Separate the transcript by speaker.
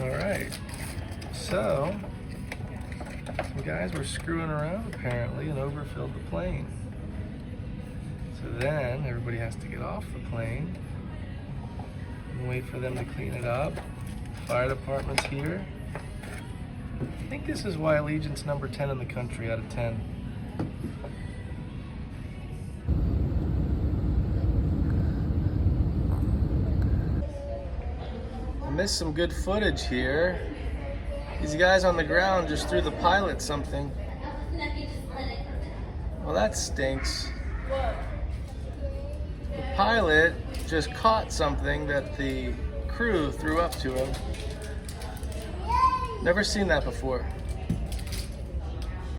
Speaker 1: All right, so some guys were screwing around apparently and overfilled the plane. So then everybody has to get off the plane and wait for them to clean it up. Fire department's here. I think this is why Allegiant's number 10 in the country out of 10. I missed some good footage here. These guys on the ground just threw the pilot something. Well, that stinks. The pilot just caught something that the crew threw up to him. Never seen that before.